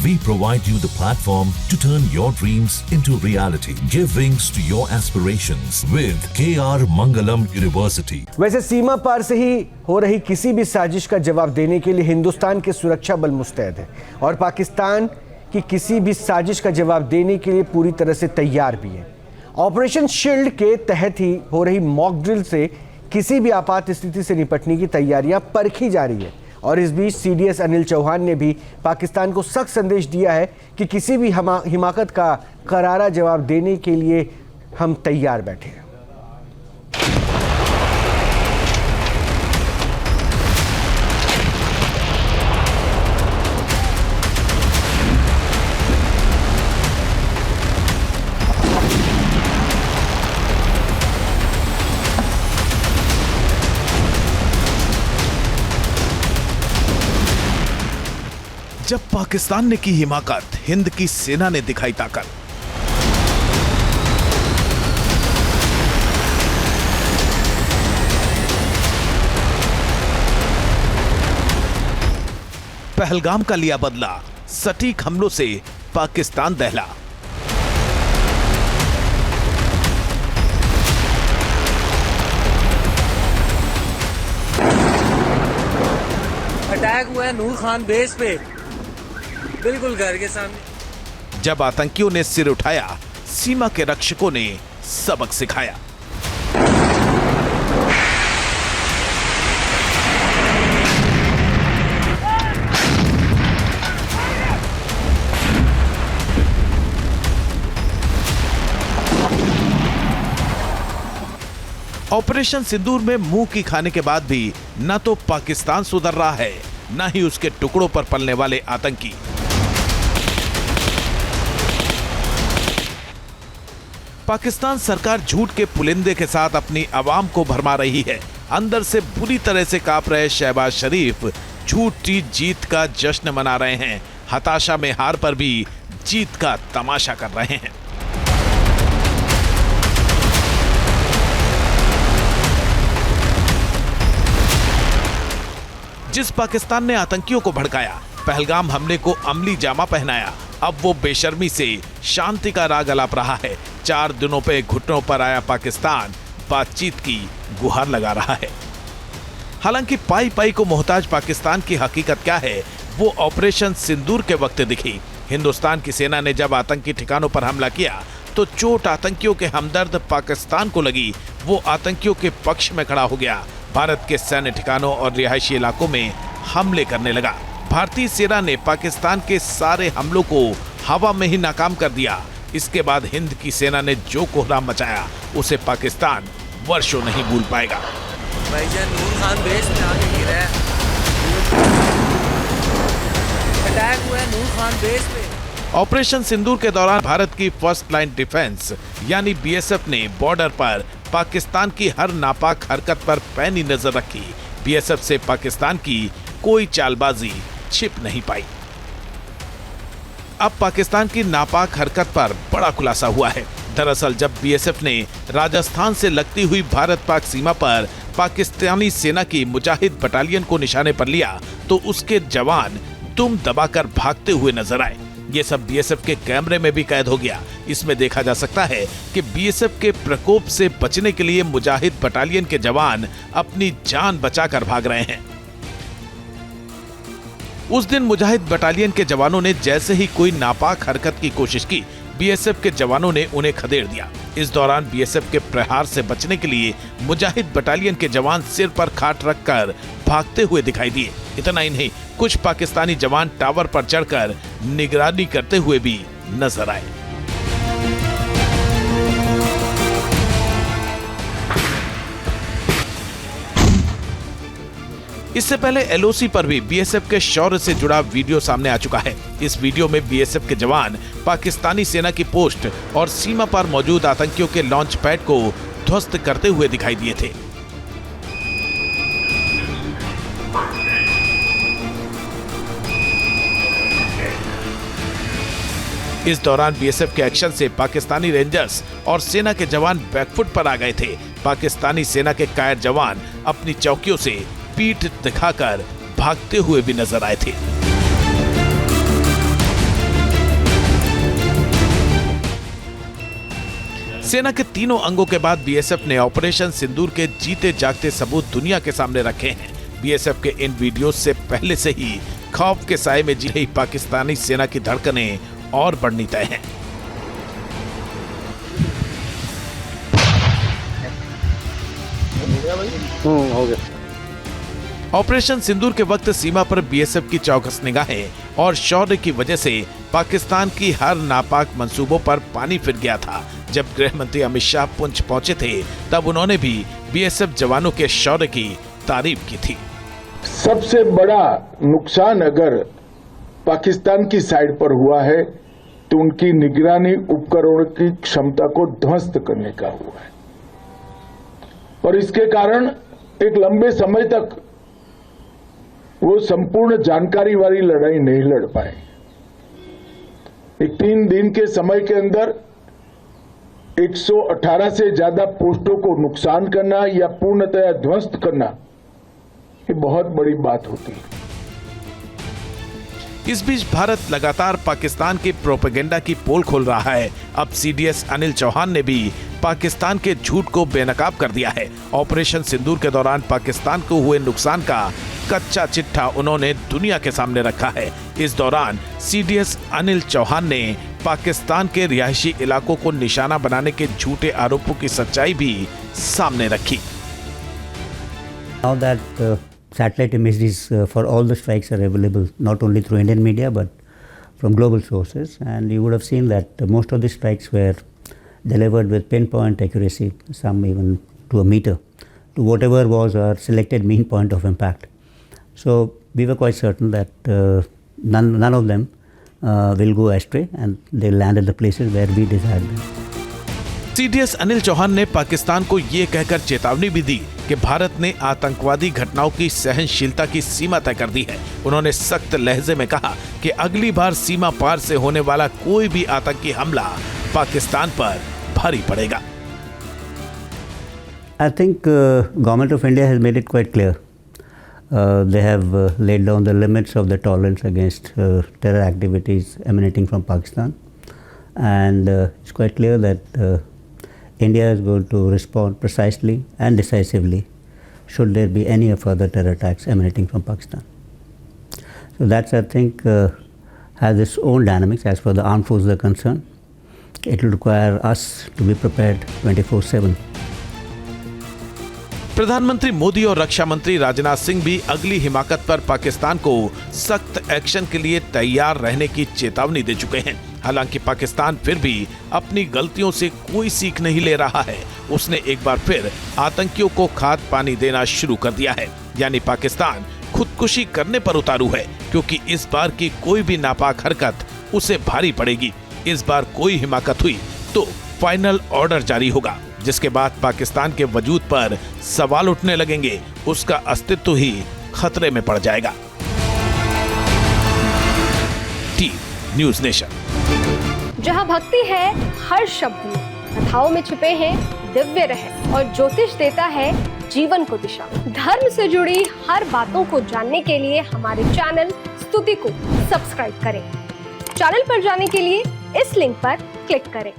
We provide you the platform to turn your dreams into reality. Give wings to your aspirations with KR Mangalam University. वैसे सीमा पार से ही हो रही किसी भी साजिश का जवाब देने के लिए हिंदुस्तान के सुरक्षा बल मुस्तैद है और पाकिस्तान की किसी भी साजिश का जवाब देने के लिए पूरी तरह से तैयार भी है। ऑपरेशन शील्ड के तहत ही हो रही मॉक ड्रिल से किसी भी आपात स्थिति से निपटने की तैयारियां परखी जा रही है और इस बीच सीडीएस अनिल चौहान ने भी पाकिस्तान को सख्त संदेश दिया है कि किसी भी हिमाकत का करारा जवाब देने के लिए हम तैयार बैठे हैं। जब पाकिस्तान ने की हिमाकत, हिंद की सेना ने दिखाई ताकत। पहलगाम का लिया बदला, सटीक हमलों से पाकिस्तान दहला। अटैक हुआ है नूर खान बेस पे, बिल्कुल घर के सामने। जब आतंकियों ने सिर उठाया, सीमा के रक्षकों ने सबक सिखाया। ऑपरेशन सिंदूर में मुंह की खाने के बाद भी न तो पाकिस्तान सुधर रहा है, न ही उसके टुकड़ों पर पलने वाले आतंकी। पाकिस्तान सरकार झूठ के पुलिंदे के साथ अपनी आवाम को भरमा रही है। अंदर से बुरी तरह से कांप रहे शहबाज शरीफ झूठी जीत का जश्न मना रहे हैं। हताशा में हार पर भी जीत का तमाशा कर रहे हैं। जिस पाकिस्तान ने आतंकियों को भड़काया, पहलगाम हमले को अमली जामा पहनाया, अब वो बेशर्मी से शांति का राग अलाप रहा है। 4 दिनों पे घुटनों पर आया पाकिस्तान बातचीत की गुहार लगा रहा है। हालांकि पाई पाई को मोहताज पाकिस्तान की हकीकत क्या है, वो ऑपरेशन सिंदूर के वक्त दिखी। हिंदुस्तान की सेना ने जब आतंकी ठिकानों पर हमला किया तो चोट आतंकियों के हमदर्द पाकिस्तान को लगी। वो आतंकियों के पक्ष में खड़ा हो गया, भारत के सैन्य ठिकानों और रिहायशी इलाकों में हमले करने लगा। भारतीय सेना ने पाकिस्तान के सारे हमलों को हवा में ही नाकाम कर दिया। इसके बाद हिंद की सेना ने जो कोहराम मचाया, उसे पाकिस्तान वर्षों नहीं भूल पाएगा। भाईजान नूर खान बेस में आके गिरा है। अटैक हुआ है नूर खान बेस पे। ऑपरेशन सिंदूर के दौरान भारत की फर्स्ट लाइन डिफेंस यानी बीएसएफ ने बॉर्डर पर पाकिस्तान की हर नापाक हरकत पर पैनी नजर रखी। बीएसएफ से पाकिस्तान की कोई चालबाजी छिप नहीं पाई। अब पाकिस्तान की नापाक हरकत पर बड़ा खुलासा हुआ है। दरअसल जब बीएसएफ ने राजस्थान से लगती हुई भारत पाक सीमा पर पाकिस्तानी सेना की मुजाहिद बटालियन को निशाने पर लिया तो उसके जवान दुम दबाकर भागते हुए नजर आए। ये सब बीएसएफ के कैमरे में भी कैद हो गया। इसमें देखा जा सकता है कि बीएसएफ के प्रकोप से बचने के लिए मुजाहिद बटालियन के जवान अपनी जान बचाकर भाग रहे हैं। उस दिन मुजाहिद बटालियन के जवानों ने जैसे ही कोई नापाक हरकत की कोशिश की, बीएसएफ के जवानों ने उन्हें खदेड़ दिया। इस दौरान बीएसएफ के प्रहार से बचने के लिए मुजाहिद बटालियन के जवान सिर पर खाट रखकर भागते हुए दिखाई दिए। इतना ही नहीं, कुछ पाकिस्तानी जवान टावर पर चढ़कर निगरानी करते हुए भी नजर आए। इससे पहले एलओसी पर भी बीएसएफ के शौर्य से जुड़ा वीडियो सामने आ चुका है। इस वीडियो में बीएसएफ के जवान पाकिस्तानी सेना की पोस्ट और सीमा पर मौजूद आतंकियों के लॉन्च पैड को ध्वस्त करते हुए दिखाई दिए थे। इस दौरान बीएसएफ के एक्शन से पाकिस्तानी रेंजर्स और सेना के जवान बैकफुट पर आ गए थे। पाकिस्तानी सेना के कायर जवान अपनी चौकियों से पीठ दिखाकर भागते हुए भी नजर आए थे। सेना के तीनों अंगों के बाद बीएसएफ ने ऑपरेशन सिंदूर के जीते जागते सबूत दुनिया के सामने रखे हैं। बीएसएफ के इन वीडियो से पहले से ही खौफ के साए में जी रही पाकिस्तानी सेना की धड़कनें और बढ़नी तय हैं। हो गया। ऑपरेशन सिंदूर के वक्त सीमा पर बीएसएफ की चौकस निगाहें और शौर्य की वजह से पाकिस्तान की हर नापाक मंसूबों पर पानी फिर गया था। जब गृह मंत्री अमित शाह पुंछ पहुंचे थे तब उन्होंने भी बीएसएफ जवानों के शौर्य की तारीफ की थी। सबसे बड़ा नुकसान अगर पाकिस्तान की साइड पर हुआ है तो उनकी निगरानी उपकरणों की क्षमता को ध्वस्त करने का हुआ है और इसके कारण एक लंबे समय तक वो संपूर्ण जानकारी वाली लड़ाई नहीं लड़ पाए। एक 3 दिन के समय के अंदर 118 से ज्यादा पोस्टों को नुकसान करना या पूर्णतया ध्वस्त करना ये बहुत बड़ी बात होती है। इस बीच भारत लगातार पाकिस्तान के प्रोपेगेंडा की पोल खोल रहा है। अब सीडीएस अनिल चौहान ने भी पाकिस्तान के झूठ को बेनकाब कर दिया है। ऑपरेशन सिंदूर के दौरान पाकिस्तान को हुए नुकसान का कच्चा चिट्ठा उन्होंने दुनिया के सामने रखा है। इस दौरान सीडीएस अनिल चौहान ने पाकिस्तान के रिहायशी इलाकों को निशाना बनाने के झूठे आरोपों की सच्चाई भी सामने रखी। Now that satellite images for all the strikes are available not only through Indian media but from global sources, and you would have seen that most of the strikes were delivered with pinpoint accuracy, some even to a meter, to whatever was our selected mean point of impact. So we were quite certain that none of them will go astray and they land at the places where we desired them. CDS Anil Chauhan ने पाकिस्तान को ये कहकर चेतावनी भी दी कि भारत ने आतंकवादी घटनाओं की सहनशीलता की सीमा तय कर दी है। उन्होंने सख्त लहजे में कहा कि अगली बार सीमा पार से होने वाला कोई भी आतंकी हमला पाकिस्तान पर भारी पड़ेगा। I think Government of India has made it quite clear. They have laid down the limits of the tolerance against terror activities emanating from Pakistan, and it's quite clear that India is going to respond precisely and decisively should there be any further terror attacks emanating from Pakistan. So that's, I think, has its own dynamics as far as the armed forces are concerned. It will require us to be prepared 24/7. प्रधानमंत्री मोदी और रक्षा मंत्री राजनाथ सिंह भी अगली हिमाकत पर पाकिस्तान को सख्त action के लिए तैयार रहने की चेतावनी दे चुके हैं। हालांकि पाकिस्तान फिर भी अपनी गलतियों से कोई सीख नहीं ले रहा है। उसने एक बार फिर आतंकियों को खाद पानी देना शुरू कर दिया है। यानी पाकिस्तान खुदकुशी करने पर उतारू है, क्योंकि इस बार की कोई भी नापाक हरकत उसे भारी पड़ेगी। इस बार कोई हिमाकत हुई तो फाइनल ऑर्डर जारी होगा, जिसके बाद पाकिस्तान के वजूद पर सवाल उठने लगेंगे। उसका अस्तित्व ही खतरे में पड़ जाएगा। News nation. जहां भक्ति है हर शब्द में, कथाओं में छुपे हैं दिव्य रहस्य और ज्योतिष देता है जीवन को दिशा। धर्म से जुड़ी हर बातों को जानने के लिए हमारे चैनल स्तुति को सब्सक्राइब करें। चैनल पर जाने के लिए इस लिंक पर क्लिक करें।